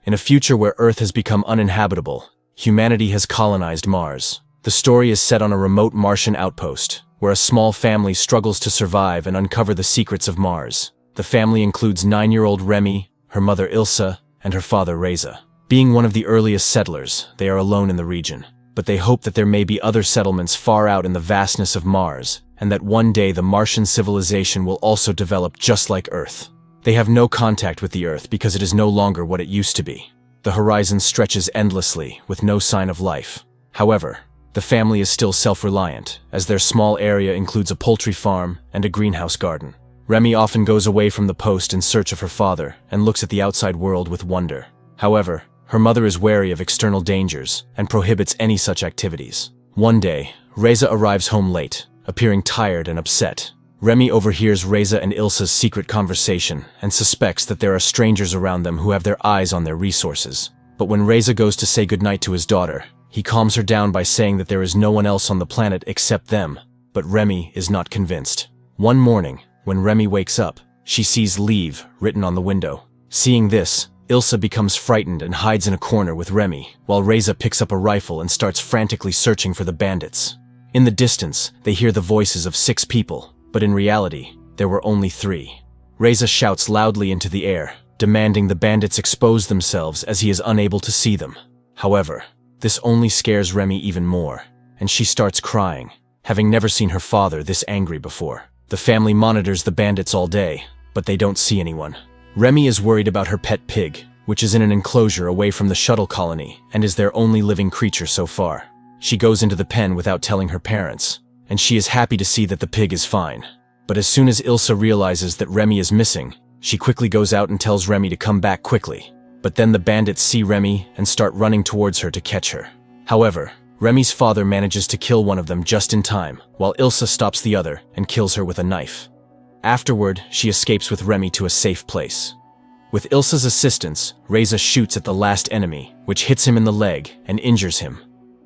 In a future where Earth has become uninhabitable, humanity has colonized Mars. The story is set on a remote Martian outpost, where a small family struggles to survive and uncover the secrets of Mars. The family includes 9-year-old Remy, her mother Ilsa, and her father Reza. Being one of the earliest settlers, they are alone in the region, but they hope that there may be other settlements far out in the vastness of Mars, and that one day the Martian civilization will also develop just like Earth. They have no contact with the Earth because it is no longer what it used to be. The horizon stretches endlessly, with no sign of life. However, the family is still self-reliant, as their small area includes a poultry farm and a greenhouse garden. Remy often goes away from the post in search of her father and looks at the outside world with wonder. However, her mother is wary of external dangers and prohibits any such activities. One day, Reza arrives home late, appearing tired and upset. Remy overhears Reza and Ilsa's secret conversation and suspects that there are strangers around them who have their eyes on their resources. But when Reza goes to say goodnight to his daughter, he calms her down by saying that there is no one else on the planet except them, but Remy is not convinced. One morning, when Remy wakes up, she sees "Leave" written on the window. Seeing this, Ilsa becomes frightened and hides in a corner with Remy, while Reza picks up a rifle and starts frantically searching for the bandits. In the distance, they hear the voices of 6 people, but in reality, there were only 3. Reza shouts loudly into the air, demanding the bandits expose themselves as he is unable to see them. However, this only scares Remy even more, and she starts crying, having never seen her father this angry before. The family monitors the bandits all day, but they don't see anyone. Remy is worried about her pet pig, which is in an enclosure away from the shuttle colony and is their only living creature so far. She goes into the pen without telling her parents, and she is happy to see that the pig is fine. But as soon as Ilsa realizes that Remy is missing, she quickly goes out and tells Remy to come back quickly. But then the bandits see Remy and start running towards her to catch her. However, Remy's father manages to kill one of them just in time, while Ilsa stops the other and kills her with a knife. Afterward, she escapes with Remy to a safe place. With Ilsa's assistance, Reza shoots at the last enemy, which hits him in the leg and injures him.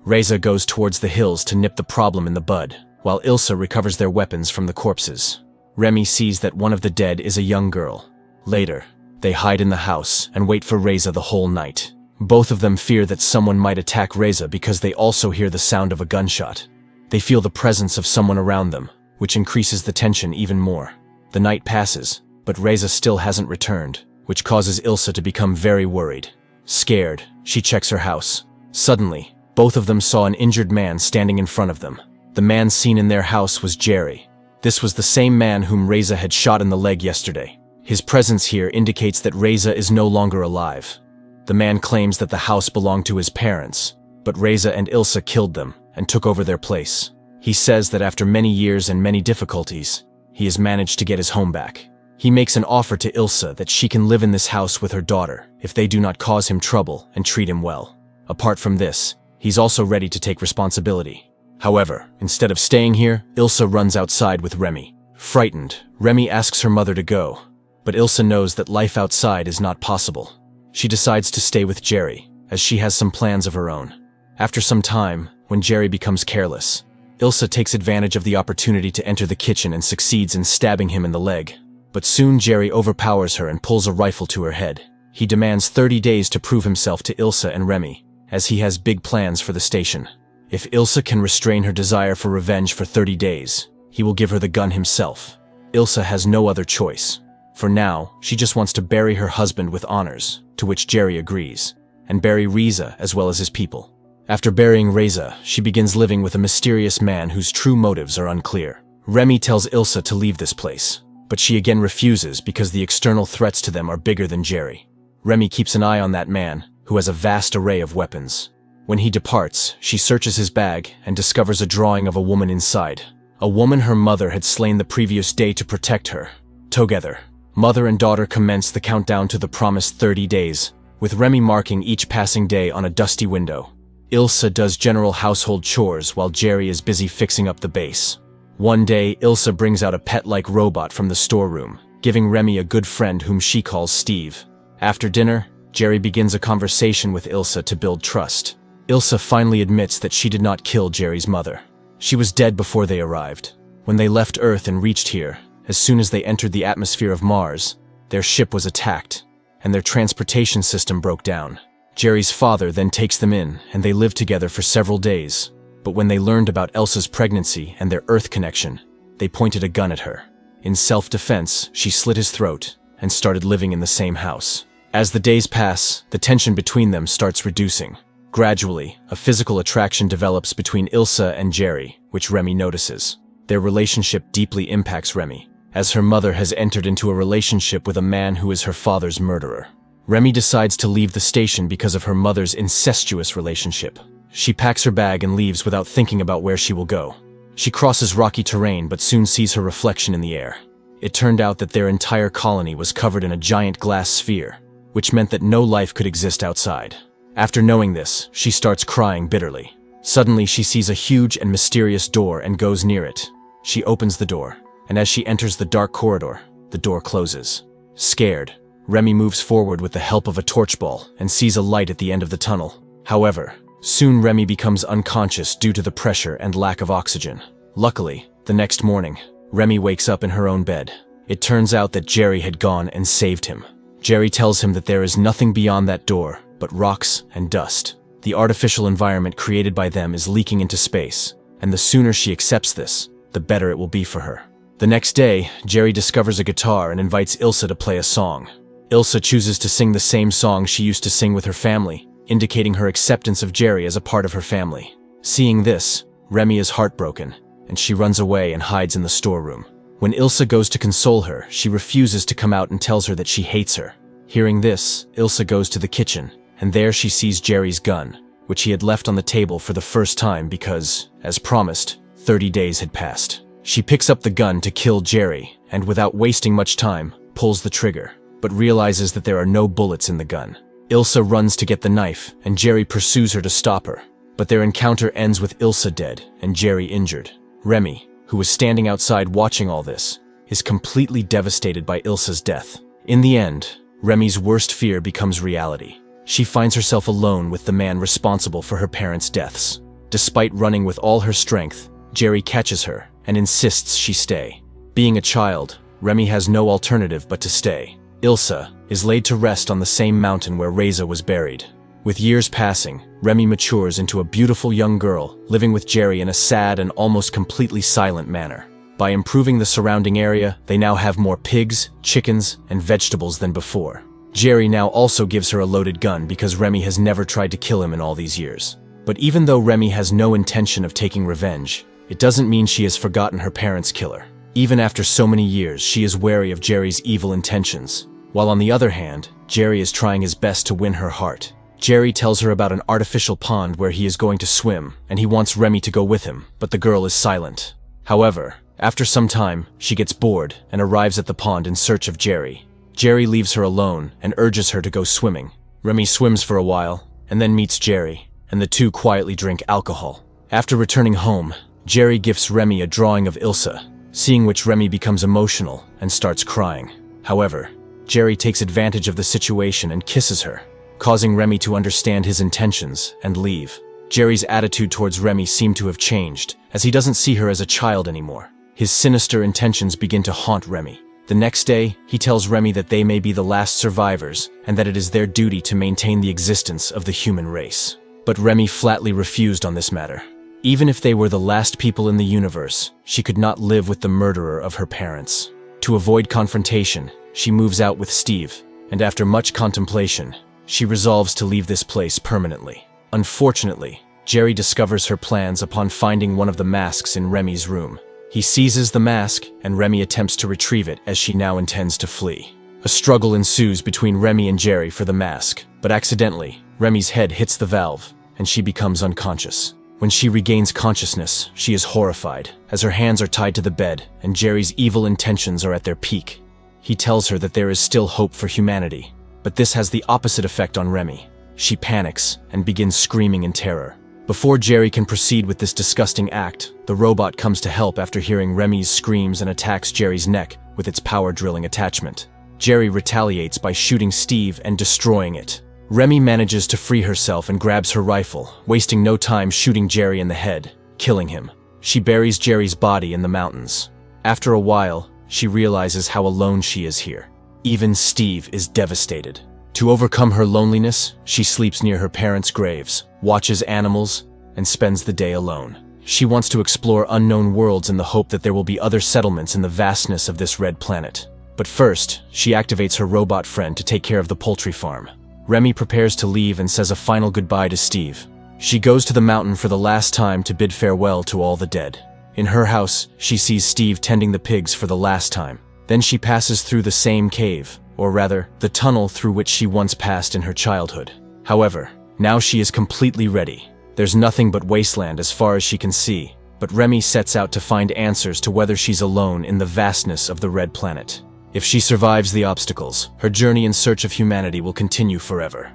Reza goes towards the hills to nip the problem in the bud, while Ilsa recovers their weapons from the corpses. Remy sees that one of the dead is a young girl. Later, they hide in the house and wait for Reza the whole night. Both of them fear that someone might attack Reza because they also hear the sound of a gunshot. They feel the presence of someone around them, which increases the tension even more. The night passes, but Reza still hasn't returned, which causes Ilsa to become very worried. Scared, she checks her house. Suddenly, both of them saw an injured man standing in front of them. The man seen in their house was Jerry. This was the same man whom Reza had shot in the leg yesterday. His presence here indicates that Reza is no longer alive. The man claims that the house belonged to his parents, but Reza and Ilsa killed them and took over their place. He says that after many years and many difficulties, he has managed to get his home back. He makes an offer to Ilsa that she can live in this house with her daughter if they do not cause him trouble and treat him well. Apart from this, he's also ready to take responsibility. However, instead of staying here, Ilsa runs outside with Remy. Frightened, Remy asks her mother to go, but Ilsa knows that life outside is not possible. She decides to stay with Jerry, as she has some plans of her own. After some time, when Jerry becomes careless, Ilsa takes advantage of the opportunity to enter the kitchen and succeeds in stabbing him in the leg. But soon Jerry overpowers her and pulls a rifle to her head. He demands 30 days to prove himself to Ilsa and Remy, as he has big plans for the station. If Ilsa can restrain her desire for revenge for 30 days, he will give her the gun himself. Ilsa has no other choice. For now, she just wants to bury her husband with honors, to which Jerry agrees, and bury Reza as well as his people. After burying Reza, she begins living with a mysterious man whose true motives are unclear. Remy tells Ilsa to leave this place, but she again refuses because the external threats to them are bigger than Jerry. Remy keeps an eye on that man, who has a vast array of weapons. When he departs, she searches his bag and discovers a drawing of a woman inside. A woman her mother had slain the previous day to protect her. Together, mother and daughter commence the countdown to the promised 30 days, with Remy marking each passing day on a dusty window. Ilsa does general household chores while Jerry is busy fixing up the base. One day, Ilsa brings out a pet-like robot from the storeroom, giving Remy a good friend whom she calls Steve. After dinner, Jerry begins a conversation with Ilsa to build trust. Ilsa finally admits that she did not kill Jerry's mother. She was dead before they arrived. When they left Earth and reached here, as soon as they entered the atmosphere of Mars, their ship was attacked. and their transportation system broke down. Jerry's father then takes them in, and they live together for several days. But when they learned about Elsa's pregnancy and their Earth connection, they pointed a gun at her. In self-defense, she slit his throat and started living in the same house. As the days pass, the tension between them starts reducing. Gradually, a physical attraction develops between Ilsa and Jerry, which Remy notices. Their relationship deeply impacts Remy, as her mother has entered into a relationship with a man who is her father's murderer. Remy decides to leave the station because of her mother's incestuous relationship. She packs her bag and leaves without thinking about where she will go. She crosses rocky terrain but soon sees her reflection in the air. It turned out that their entire colony was covered in a giant glass sphere, which meant that no life could exist outside. After knowing this, she starts crying bitterly. Suddenly, she sees a huge and mysterious door and goes near it. She opens the door, and as she enters the dark corridor, the door closes. Scared, Remy moves forward with the help of a torchball and sees a light at the end of the tunnel. However, soon Remy becomes unconscious due to the pressure and lack of oxygen. Luckily, the next morning, Remy wakes up in her own bed. It turns out that Jerry had gone and saved him. Jerry tells him that there is nothing beyond that door but rocks and dust. The artificial environment created by them is leaking into space, and the sooner she accepts this, the better it will be for her. The next day, Jerry discovers a guitar and invites Ilsa to play a song. Ilsa chooses to sing the same song she used to sing with her family, indicating her acceptance of Jerry as a part of her family. Seeing this, Remy is heartbroken, and she runs away and hides in the storeroom. When Ilsa goes to console her, she refuses to come out and tells her that she hates her. Hearing this, Ilsa goes to the kitchen, and there she sees Jerry's gun, which he had left on the table for the first time because, as promised, 30 days had passed. She picks up the gun to kill Jerry, and without wasting much time, pulls the trigger, but realizes that there are no bullets in the gun. Ilsa runs to get the knife, and Jerry pursues her to stop her, but their encounter ends with Ilsa dead and Jerry injured. Remy, who was standing outside watching all this, is completely devastated by Ilsa's death. In the end, Remy's worst fear becomes reality. She finds herself alone with the man responsible for her parents' deaths. Despite running with all her strength, Jerry catches her and insists she stay. Being a child, Remy has no alternative but to stay. Ilsa is laid to rest on the same mountain where Reza was buried. With years passing, Remy matures into a beautiful young girl, living with Jerry in a sad and almost completely silent manner. By improving the surrounding area, they now have more pigs, chickens, and vegetables than before. Jerry now also gives her a loaded gun because Remy has never tried to kill him in all these years. But even though Remy has no intention of taking revenge, it doesn't mean she has forgotten her parents' killer. Even after so many years, she is wary of Jerry's evil intentions. While on the other hand, Jerry is trying his best to win her heart. Jerry tells her about an artificial pond where he is going to swim, and he wants Remy to go with him, but the girl is silent. However, after some time, she gets bored and arrives at the pond in search of Jerry. Jerry leaves her alone and urges her to go swimming. Remy swims for a while, and then meets Jerry, and the two quietly drink alcohol. After returning home, Jerry gifts Remy a drawing of Ilsa, seeing which Remy becomes emotional and starts crying. However, Jerry takes advantage of the situation and kisses her, causing Remy to understand his intentions and leave. Jerry's attitude towards Remy seemed to have changed, as he doesn't see her as a child anymore. His sinister intentions begin to haunt Remy. The next day, he tells Remy that they may be the last survivors and that it is their duty to maintain the existence of the human race. But Remy flatly refused on this matter. Even if they were the last people in the universe, she could not live with the murderer of her parents. To avoid confrontation, she moves out with Steve, and after much contemplation, she resolves to leave this place permanently. Unfortunately, Jerry discovers her plans upon finding one of the masks in Remy's room. He seizes the mask, and Remy attempts to retrieve it as she now intends to flee. A struggle ensues between Remy and Jerry for the mask, but accidentally, Remy's head hits the valve, and she becomes unconscious. When she regains consciousness, she is horrified, as her hands are tied to the bed, and Jerry's evil intentions are at their peak. He tells her that there is still hope for humanity, but this has the opposite effect on Remy. She panics and begins screaming in terror. Before Jerry can proceed with this disgusting act, the robot comes to help after hearing Remy's screams and attacks Jerry's neck with its power drilling attachment. Jerry retaliates by shooting Steve and destroying it. Remy manages to free herself and grabs her rifle, wasting no time shooting Jerry in the head, killing him. She buries Jerry's body in the mountains. After a while, she realizes how alone she is here. Even Steve is devastated. To overcome her loneliness, she sleeps near her parents' graves, watches animals, and spends the day alone. She wants to explore unknown worlds in the hope that there will be other settlements in the vastness of this red planet. But first, she activates her robot friend to take care of the poultry farm. Remy prepares to leave and says a final goodbye to Steve. She goes to the mountain for the last time to bid farewell to all the dead. In her house, she sees Steve tending the pigs for the last time. Then she passes through the same cave, or rather, the tunnel through which she once passed in her childhood. However, now she is completely ready. There's nothing but wasteland as far as she can see, but Remy sets out to find answers to whether she's alone in the vastness of the red planet. If she survives the obstacles, her journey in search of humanity will continue forever.